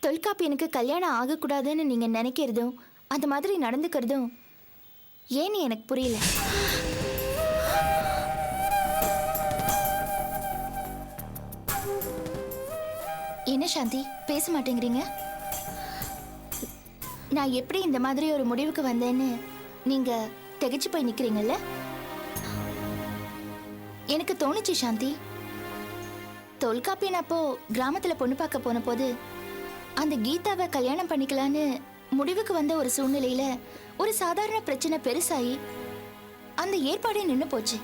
தொல்காப்பியனுக்கு கல்யாணம் ஆகக்கூடாதுன்னு நீங்க நினைக்கிறதும் அந்த மாதிரி நடந்துக்கிறதும் ஏன்னு எனக்கு புரியல. என்ன சாந்தி பேச மாட்டேங்கிறீங்க? நான் எப்படி இந்த மாதிரி ஒரு முடிவுக்கு வந்தேன்னு நீங்க திகைச்சு போய் நிக்கிறீங்கல்ல? எனக்கு தோணுச்சு சாந்தி, தொல்காப்பியன் அப்போ கிராமத்துல பொண்ணு பார்க்க போன போது அந்த கீதாவை கல்யாணம் பண்ணிக்கலான்னு முடிவுக்கு வந்த ஒரு சூழ்நிலையில ஒரு சாதாரண பிரச்சனை பெருசாயி அந்த ஏற்பாடே நின்னு போச்சு.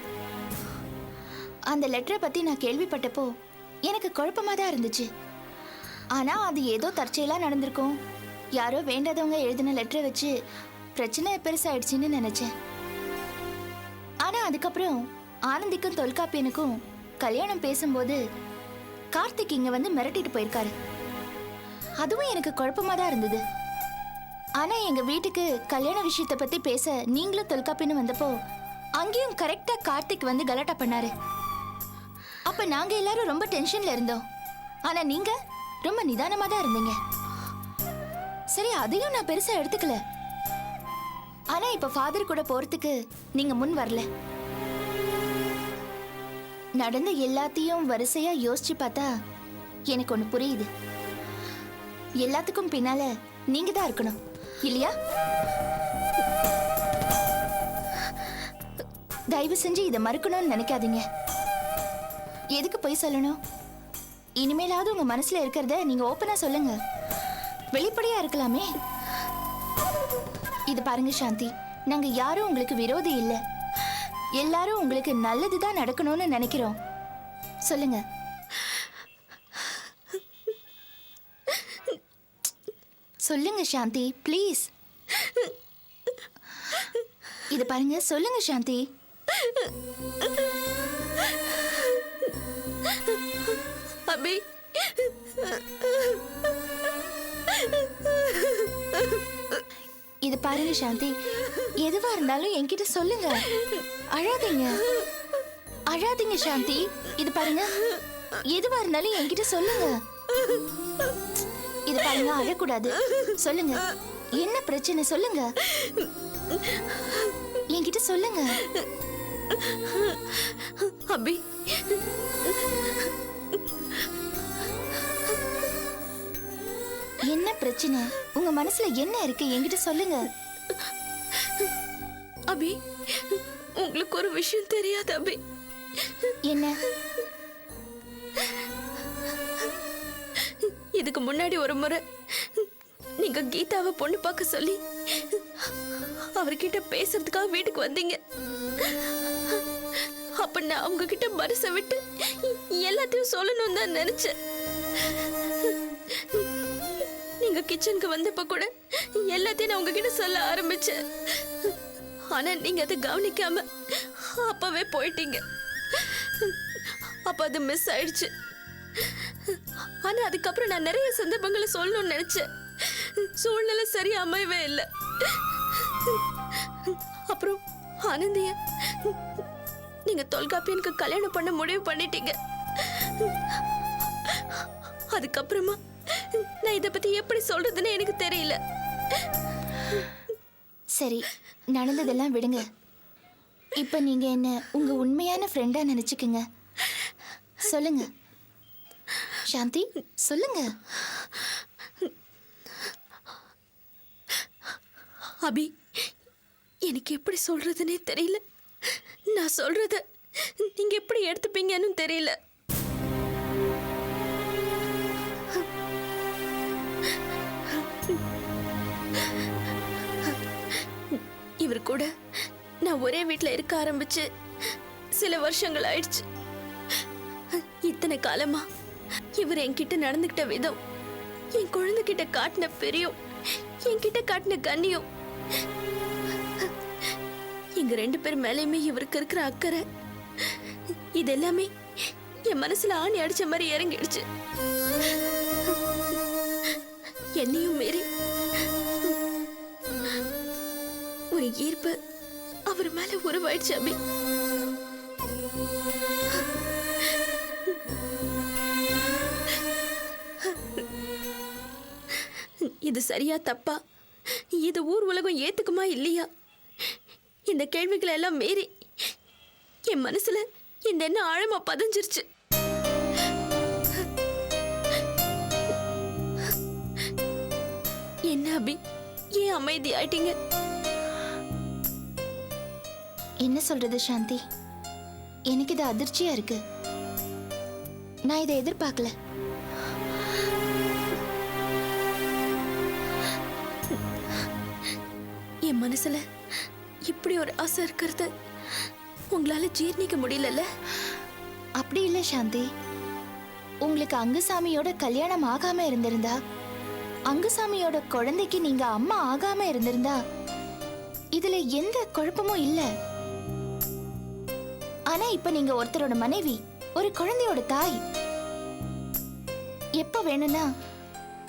அந்த லெட்டரை பத்தி நான் கேள்விப்பட்டப்போ எனக்கு குழப்பமா தான் இருந்துச்சு. ஆனா அது ஏதோ தற்செயலா நடந்திருக்கும், யாரோ வேண்டாதவங்க எழுதின லெட்டரை வச்சு பிரச்சனை பெருசாயிடுச்சுன்னு நினைச்சேன். ஆனா அதுக்கப்புறம் ஆனந்திக்கும் தொல்காப்பியனுக்கும் கல்யாணம் பேசும்போது கார்த்திக் இங்க வந்து மிரட்டிட்டு போயிருக்காரு. அதுவும் எனக்கு குழப்பமா தான் இருந்தது. ஆனா எங்க வீட்டுக்கு கல்யாண விஷயத்தை பத்தி பேச நீங்களும் தொல்காப்பியனும் வந்தப்போ அங்கேயும் கரெக்டா கார்த்திக் வந்து கலாட்டா பண்ணாரு. அப்ப நாங்க எல்லாரும் ரொம்ப டென்ஷன்ல இருந்தோம். ஆனா நீங்க ரொம்ப நிதானமா தான் இருந்தீங்க. சரி, அதையும் நான் பெருசா எடுத்துக்கல. ஆனா இப்ப ஃபாதர் கூட போறதுக்கு நீங்க முன் வரல. நடந்த எல்லாத்தையும் வரிசையா யோசிச்சு பார்த்தா எனக்கு ஒண்ணு புரியுது. எல்லாத்துக்கும் பின்னால நீங்க தான் இருக்கணும், இல்லையா? தயவு செஞ்சு இதை மறுக்கணும்னு நினைக்காதீங்க. எதுக்கு போய் சொல்லணும்? இனிமேலாவது உங்க மனசுல இருக்கிறத நீங்க ஓப்பனா சொல்லுங்க, வெளிப்படையா இருக்கலாமே. இது பாருங்க சாந்தி, நாங்க யாரும் உங்களுக்கு விரோதி இல்ல. எல்லாரும் உங்களுக்கு நல்லதுதான் நடக்கணும்னு நினைக்கிறோம். சொல்லுங்க. சொல்லுங்க சாந்தி, ப்ளீஸ். இது பாருங்க, சொல்லுங்க சாந்தி. அபி, இது பாருங்க சாந்தி, எதுவா இருந்தாலும் என்கிட்ட சொல்லுங்க. அழாதீங்க, அழாதீங்க சாந்தி. இது பாருங்க, எதுவா இருந்தாலும் என்கிட்ட சொல்லுங்க. இது பாருங்க, அழக்கூடாது. சொல்லுங்க, என்ன பிரச்சனை சொல்லுங்க, என்கிட்ட சொல்லுங்க. அபி, என்ன பிரச்சனை? உங்க மனசுல என்ன இருக்கு என்கிட்ட சொல்லுங்க. அபி, உங்களுக்கு ஒரு விஷயம் தெரியாது அபி. என்ன? இதுக்கு முன்னாடி ஒரு முறை நீங்க கீதாவை பொண்ணு பார்க்க சொல்லி அவர்கிட்ட பேசுறதுக்காக வீட்டுக்கு வந்தீங்க. அப்ப நான் அவங்க கிட்ட மனசை விட்டு எல்லாத்தையும் சொல்லணும் தான் நினைச்சேன். நீங்க கிச்சனுக்கு வந்தப்ப கூட எல்லாத்தையும் நான் உங்ககிட்ட சொல்ல ஆரம்பிச்சேன். ஆனா நீங்க அதை கவனிக்காம அப்பவே போயிட்டீங்க. அப்ப அது மிஸ் ஆயிடுச்சு. ஆனா அதுக்கப்புறம் நான் நிறைய சந்தர்ப்பங்களை சொல்லணும்னு நினைச்சேன். சூழ்நிலை சரியா அமையவே இல்லை. அப்புறம் ஆனந்திய நீங்க தொல்காப்பியனுக்கு கல்யாணம் பண்ண முடிவு பண்ணிட்டீங்க. அதுக்கப்புறமா நான் இதை பத்தி எப்படி சொல்றதுன்னு எனக்கு தெரியல. சரி, நடந்ததெல்லாம் விடுங்க. இப்ப நீங்க என்ன உங்க உண்மையான ஃப்ரெண்டா நினைச்சுக்குங்க. சொல்லுங்க சாந்தி, சொல்லுங்க. அபி, எனக்கு எப்படி சொல்றதுன்னே தெரியல. நான் சொல்றத நீங்க எப்படி எடுத்துப்பீங்கன்னு தெரியல. இவர் கூட நான் ஒரே வீட்டுல இருக்க ஆரம்பிச்சு சில வருஷங்கள் ஆயிடுச்சு. இத்தனை காலமா இவர் என்கிட்ட நடந்துகிட்ட விதம், என் குழந்தைகிட்ட காட்டின பிரியம், என்கிட்ட காட்டின கண்ணியம், எங்க ரெண்டு பேர் மேலேயுமே இவருக்கு இருக்கிற அக்கறை, இது எல்லாமே என் மனசுல ஆணி அடிச்ச மாதிரி இறங்கிடுச்சு. என்னையும் மீறி ஒரு ஈர்ப்பு அவர் மேல உருவாயிடுச்சு அபி. இது சரியா தப்பா, இது ஊர் உலகம் ஏத்துக்குமா இல்லையா, இந்த கேள்விகளை எல்லாம் மீறி என் மனசுல இந்த எண்ணம் ஆழமா பதிஞ்சிருச்சு. என்ன அபி, ஏன் அமைதி ஆயிட்டீங்க? என்ன சொல்றது சாந்தி, எனக்கு இது அதிர்ச்சியா இருக்கு. நான் இதை எதிர்பார்க்கல. என் மனசுல இப்படி ஒரு ஆசை இருக்கிறது உங்களால ஜீர்ணிக்க முடியலல்ல? அப்படி இல்ல சாந்தி, உங்களுக்கு அங்குசாமியோட கல்யாணம் ஆகாம இருந்திருந்தா, அங்குசாமியோட குழந்தைக்கு நீங்க அம்மா ஆகாம இருந்திருந்தா இதுல எந்த குழப்பமும் இல்ல. ஆனா இப்ப நீங்க ஒருத்தரோட மனைவி, ஒரு குழந்தையோட தாய். எப்ப வேணும்னா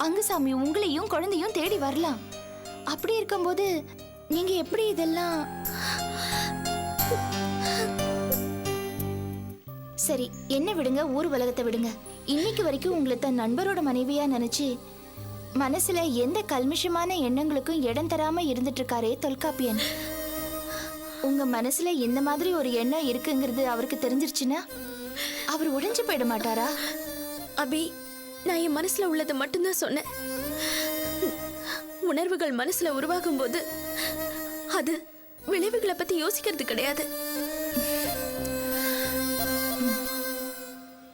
அங்குசாமி உங்களையும் குழந்தையும் தேடி வரலாம். அப்படி இருக்கும்போது நீங்க எப்படி இதெல்லாம்? சரி, என்ன விடுங்க, ஊர் உலகத்தை விடுங்க. இன்னைக்கு வரைக்கும் உங்களை தன் நண்பரோட மனைவியா நினைச்சு மனசுல எந்த கல்மிஷமான எண்ணங்களுக்கும் இடம் தராம இருந்துட்டு இருக்காரே தொல்காப்பியன், உங்க மனசுல இந்த மாதிரி ஒரு எண்ணம் இருக்குங்கிறது அவருக்கு தெரிஞ்சிருச்சுன்னா அவர் உடைஞ்சு போயிட மாட்டாரா? அபி, நான் என் மனசுல உள்ளதை மட்டும்தான் சொன்னேன். உணர்வுகள் மனசுல உருவாகும் போது அது விளைவுகளை பத்தி யோசிக்கிறது கிடையாது.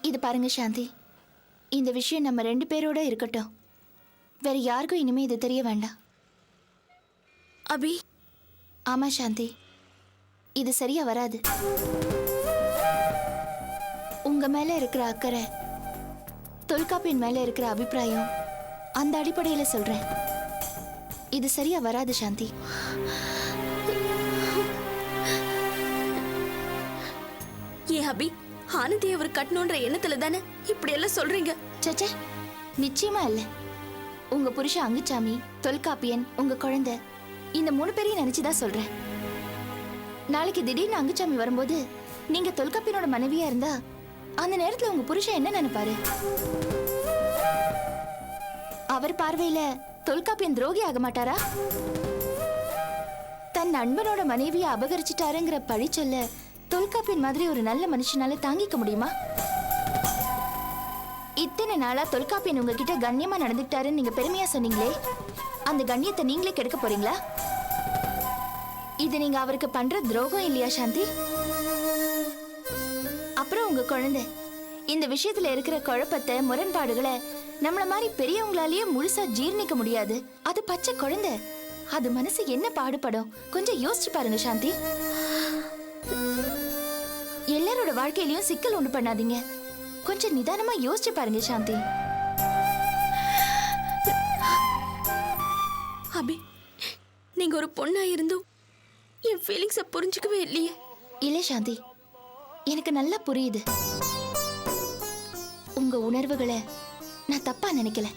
இது பாருங்க சாந்தி, இந்த விஷயம் நம்ம 2 பேரோட இருக்கட்டும். வேற யாருக்கும் இனிமே இது தெரிய வேண்டாம். அபி. ஆமா சாந்தி, இது சரியா வராது. உங்க மேல இருக்கிற அக்கறை, தொல்காப்பியன் மேல இருக்கிற அபிப்பிராயம், அந்த அடிப்படையில சொல்றேன். இது சரியா வராது சாந்தி. ஏ அபி, ஆனந்தி அவர் கட்டணுன்ற எண்ணத்துல தானே இப்படி எல்லாம் சொல்றீங்க? சச்சே, நிச்சயமா இல்ல. உங்க புருஷன் அங்குச்சாமி, தொல்காப்பியன், உங்க குழந்தை, இந்த 3 பேரையும் நினைச்சுதான் சொல்றேன். நாளைக்கு திடீர்னு அங்குச்சாமி வரும்போது நீங்க தொல்காப்பியனோட மனைவியா இருந்தா அந்த நேரத்துல உங்க புருஷன் என்ன நினைப்பாரு? அவர் பார்வையில தொல்காப்பியன் துரோகி ஆக மாட்டாரா? தன் நண்பனோட மனைவியை அபகரிச்சிட்டாருங்கிற பழி சொல்ல தொல்காப்பியன் மாதிரி ஒரு நல்ல மனுஷனால தாங்கிக்க முடியுமா? இத்தனை நாளா தொல்காப்பியன் உங்ககிட்ட கண்ணியமா நடந்துக்கிட்டாருன்னு நீங்க பெருமையா சொன்னீங்களே, அந்த கண்ணியத்தை நீங்களே கெடுக்க போறீங்களா? இது நீங்க அவருக்கு பண்ற துரோகம் இல்லையா சாந்தி? அப்புறம் உங்க குழந்தை, இந்த விஷயத்துல இருக்கிற குழப்பத்தை, முரண்பாடுகளை நம்மள மாதிரி பெரியவங்களாலேயே முழுசா ஜீர்ணிக்க முடியாது. அது பச்சை குழந்தை, அது மனசு என்ன பாடுபடும்? கொஞ்சம் யோசிச்சு பாருங்க சாந்தி. எல்லாரோட வாழ்க்கையிலயும் சிக்கல் உண்டு பண்ணாதீங்க. கொஞ்சம் நிதானமா யோசிச்சு பாருங்க சாந்தி. அபி, நீங்க ஒரு பொண்ணா இருந்தும் என் ஃபீலிங்ஸை புரிஞ்சுக்கவே இல்லையே. இல்ல சாந்தி, எனக்கு நல்லா புரியுது. உங்க உணர்வுகளை நான் தப்பா நினைக்கல.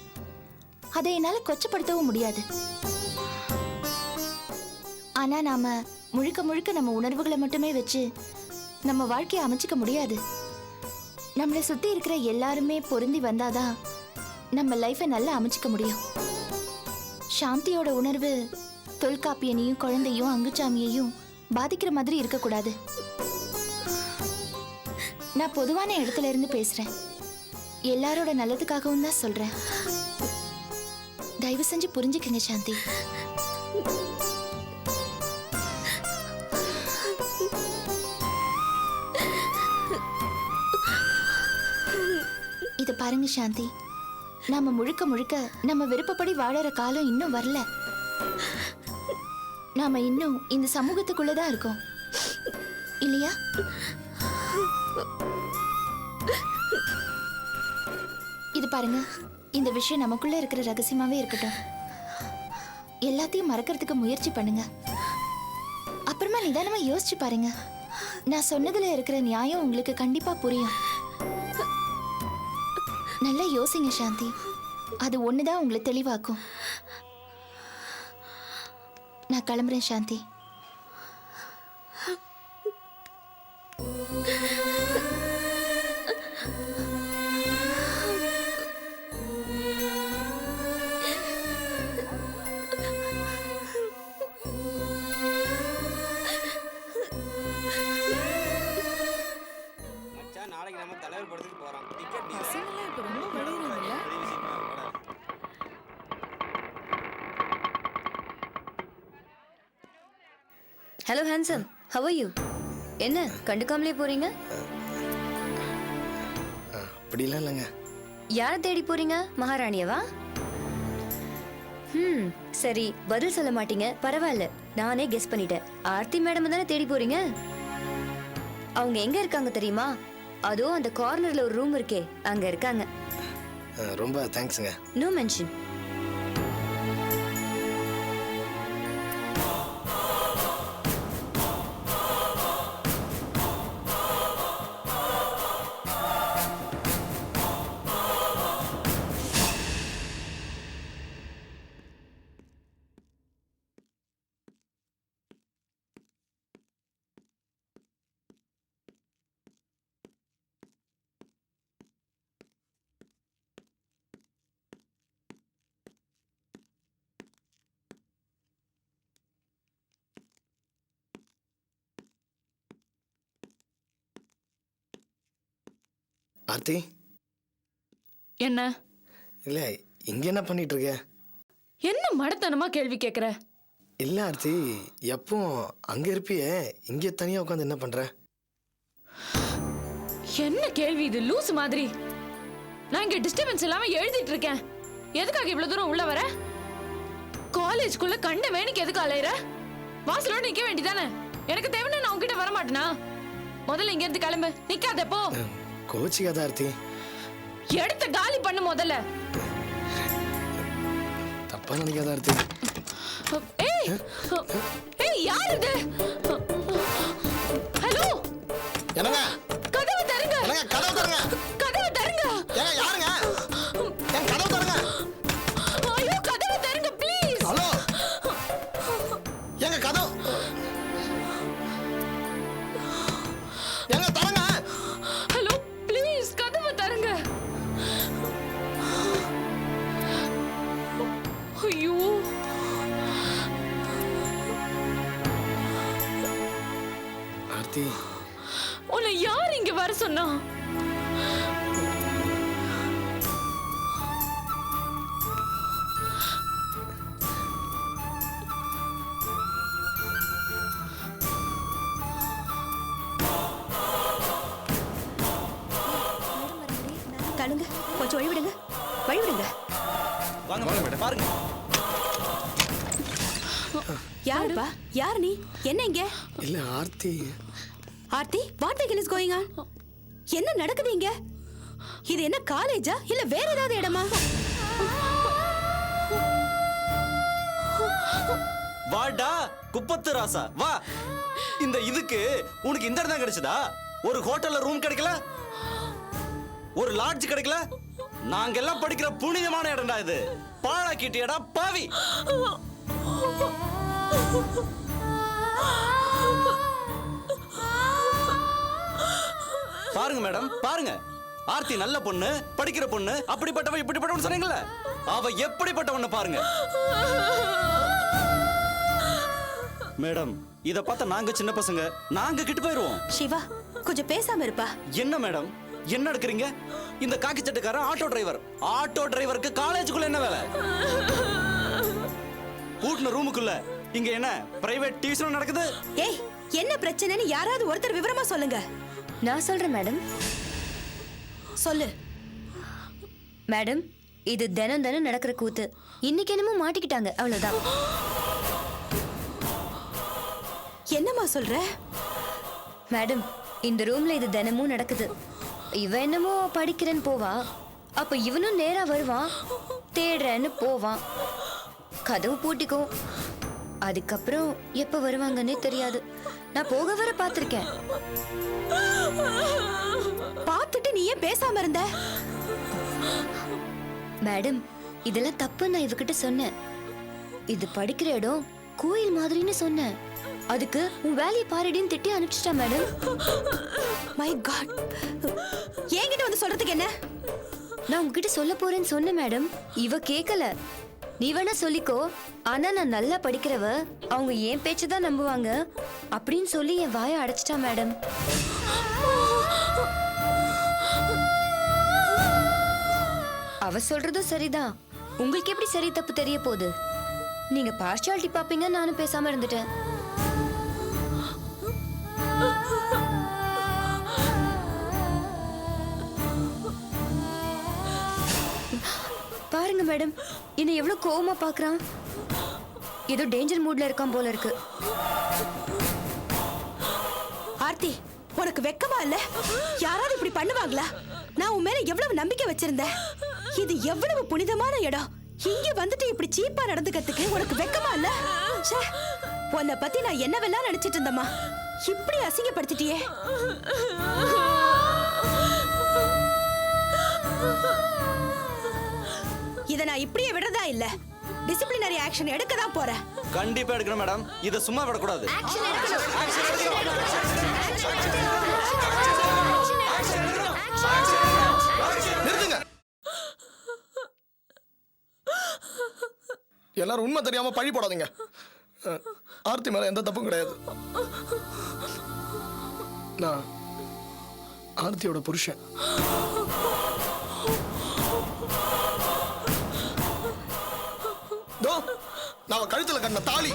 அதை என்னால கொச்சப்படுத்தவும் முடியாது. ஆனா நாம முழுக்க முழுக்க நம்ம உணர்வுகளை மட்டுமே வச்சு நம்ம வாழ்க்கையை அமைச்சிக்க முடியாது. நம்மளை சுத்தி இருக்கிற எல்லாருமே பொருந்தி வந்தாதான் நம்ம லைஃபை நல்லா அமைச்சிக்க முடியும். சாந்தியோட உணர்வு தொல்காப்பியனையும் குழந்தையும் அங்குச்சாமியையும் பாதிக்கிற மாதிரி இருக்கக்கூடாது. நான் பொதுவான இடத்துல இருந்து பேசுறேன். எல்லாரோட நல்லதுக்காகவும் தான் சொல்றேன். தயவு செஞ்சு புரிஞ்சுக்கங்க சாந்தி. இத பாருங்க சாந்தி, நாம முழுக்க முழுக்க நம்ம விருப்பப்படி வாழற காலம் இன்னும் வரல. நாம இன்னும் இந்த சமூகத்துக்குள்ளதான் இருக்கோம் இல்லையா? இது பாருங்க, இந்த விஷயம் நமக்குள்ள இருக்கிற ரகசியமாவே இருக்கட்டும். எல்லாத்தையும் மறக்கிறதுக்கு முயற்சி பண்ணுங்க. அப்புறமா நிதானமா யோசிச்சு பாருங்க. நான் சொன்னதுல இருக்கிற நியாயம் உங்களுக்கு கண்டிப்பா புரியும். நல்லா யோசிங்க சாந்தி. அது ஒண்ணுதான் உங்களை தெளிவாக்கும். நான் கிளம்புறேன் சாந்தி. தலைவர் படத்துக்கு போறான். டிக்கெட் நீ பசங்களாம் இப்ப ரொம்ப விளையாடுறாங்கல்ல? பெரிய விஷயமா படம். Hello handsome, how are you? என்ன கண்டுக்காமலே போறீங்க? அப்படிலாம் இல்லைங்க. யாரை தேடி போறீங்க? மகாராணியவா? சரி, பதில் சொல்ல மாட்டீங்க, பரவாயில்ல, நானே கெஸ் பண்ணிட்டேன். ஆர்த்தி மேடம் தானே தேடி போறீங்க? அவங்க எங்க இருக்காங்க தெரியுமா? அதோ அந்த கார்னர்ல ஒரு ரூம் இருக்கே, அங்க இருக்காங்க. ரொம்ப தேங்க்ஸுங்க. No mention. ஆர்த்தி, என்ன இல்லை இங்கே என்ன பண்ணிட்டு இருக்க? என்ன மடத்தனமா கேள்வி கேக்குற? இல்லை ஆர்த்தி, எப்போ அங்கே இருப்பியே, இங்கே தனியாக உட்காந்து என்ன பண்ணுற? என்ன கேள்வி இது, லூஸ் மாதிரி? நான் இங்க டிஸ்டர்பன்ஸ் இல்லாம எழுதிட்டு இருக்கேன். எதுக்காக இவ்வளவு தூரம் உள்ள வர? காலேஜ்க்குள்ள கண்ட வேணிக்கு எதுக்கு அலையற? வாசலோட நிக்க வேண்டியதானே? எனக்கு தேவைன்னா நான் உங்ககிட்ட வர மாட்டேனா? முதல்ல இங்க இருந்து கிளம்பு, நிக்காத போ. கோச்சிக்காத ஆர்த்தி. எடுத்த காலி பண்ணு முதல்ல. தப்பா நினைக்காத ஆர்த்தி. ஏய் ஏய், யார் இது? ஹலோ, என்னங்க? கதவு தரங்க. என்னங்க கதவு தரங்க? கதவு தரங்க. ஏங்க யாருங்க? ஏங்க கதவு தரங்க. ஐயோ, கதவு தரங்க ப்ளீஸ். ஹலோ, ஏங்க கதவு. ஏங்க தரங்க. ஹலோ ப்ளீஸ், கதவு தரங்க. ஐயோ, ஆர்த்தி, உன்னை யார் இங்க வர சொன்னா? தள்ளுங்க, கொஞ்சம் வழி விடுங்க, வழி விடுங்க. வாங்க மேடம், பாருங்க. யாருப்பா? யார் நீ? என்ன இங்க? இல்லை Aarthi. Aarthi, what the hell is going on? என்ன நடக்குது இங்க? இது என்ன காலேஜா இல்ல வேற ஏதாவது இடமா? வாடா குப்பத்து ராசா, வா. இந்த இதுக்கு உனக்கு இந்த இடம் தான் கிடைச்சதா? ஒரு ஹோட்டல்ல ரூம் கிடைக்கல, ஒரு லாட்ஜ் கிடைக்கல. நாங்க எல்லாம் படிக்கிற புனிதமான இடம்டா இது. பாழாக்கிட்டியடா பாவி. பாருங்க மேடம், பாருங்க. ஆர்த்தி நல்ல பொண்ணு, படிக்கிற பொண்ணு. அப்படிப்பட்டவ இப்படிப்பட்டவன் சொன்னீங்கல்ல, அவ எப்படிப்பட்டவன்னு பாருங்க மேடம். இத பார்த்தா நாங்க சின்ன பசங்க, நாங்க கிட்ட போயிருவோம். சிவா, கொஞ்சம் பேசாம இருப்பா. என்ன மேடம், என்ன எடுக்கிறீங்க? இந்த காக்கி சட்டுக்காரன் ஆட்டோ டிரைவர். ஆட்டோ டிரைவருக்கு காலேஜுக்குள்ள என்ன வேலை? கூட்டின ரூமுக்குள்ள இங்க என்ன பிரைவேட் டியூஷன் நடக்குது? ஏய், என்ன பிரச்சனைன்னு யாராவது ஒருத்தர் விவரமா சொல்லுங்க. நான் சொல்றேன் மேடம். சொல்லு மேடம், இது தினம் தினம் நடக்கிற கூத்து. இன்னைக்கு என்னமோ மாட்டிக்கிட்டாங்க, அவ்வளவுதான். என்னம்மா சொல்ற? மேடம், இந்த ரூம்ல இது தினமும் நடக்குது. இவ என்னமோ படிக்கிறேன்னு போவா, அப்ப இவனும் நேரா வருவான், தேடுறேன்னு போவான், கதவு பூட்டிக்கும். அதுக்கப்புறம் எப்ப வருவாங்கன்னே தெரியாது. நான் போக வர பார்த்திருக்கேன். பார்த்துட்டு நீ ஏன் பேசாம இருந்த? மேடம், இதெல்லாம் தப்பு. நான் இவகிட்ட சொன்னேன், இது படிக்கிற இடம் கோயில் மாதிரின்னு சொன்னேன். அதுக்கு உன் வேலையை பாருடின்னு திட்டி அனுப்பிச்சிட்டா மேடம். மை காட், என்கிட்ட வந்து சொல்றதுக்கு என்ன? நான் உங்ககிட்ட சொல்ல போறேன்னு சொன்னேன் மேடம். இவ கேட்கல. நீ வேணா சொல்லிக்கோ, ஆனா நான் நல்லா படிக்கிறவ, அவங்க என் பேச்சு தான் நம்புவாங்க அப்படின்னு சொல்லி என் வாயை அடைச்சிட்டா மேடம். அவ சொல்றதும் சரிதான். உங்களுக்கு எப்படி சரி தப்பு தெரிய போகுது? நீங்க பார்ஷியாலிட்டி பாப்பீங்க, நானும் பேசாம இருந்துட்டேன். பாருங்க மேடம், என்ன எவ்வளவு கோவமா பாக்குறான். ஏதோ டேஞ்சர் மூட்ல இருக்கான் போல இருக்கு. ஆர்த்தி, உனக்கு வெக்கமா இல்ல? யாராவது இப்படி பண்ணுவாங்களா? நான் உன் மேல எவ்வளவு நம்பிக்கை வச்சிருந்தேன். இது எவ்வளவு புனிதமான இடம். இங்க வந்துட்டு இப்படி சீப்பா நடந்துக்கிறதுக்கு உனக்கு வெக்கமா இல்ல? ச்சே, உன்னை பத்தி நான் என்னவெல்லாம் நினைச்சிட்டு இருந்தேம்மா. இப்படி அசிங்கப்படுத்திட்டியே. இத நான் இப்படியே விடுறதா இல்ல. டிசிப்ளினரி ஆக்ஷன் எடுக்க தான் போறேன். கண்டிப்பா எடுக்கணும் மேடம். இத சும்மா விடக்கூடாது. நிறுத்துங்க. எல்லாரும் உண்மை தெரியாம பழி போடாதீங்க. ஆர்த்தி மேல எந்த தப்பும் கிடையாது. நான் ஆர்த்தியோட புருஷன். நான் கழுத்துல கண்ண தாலி.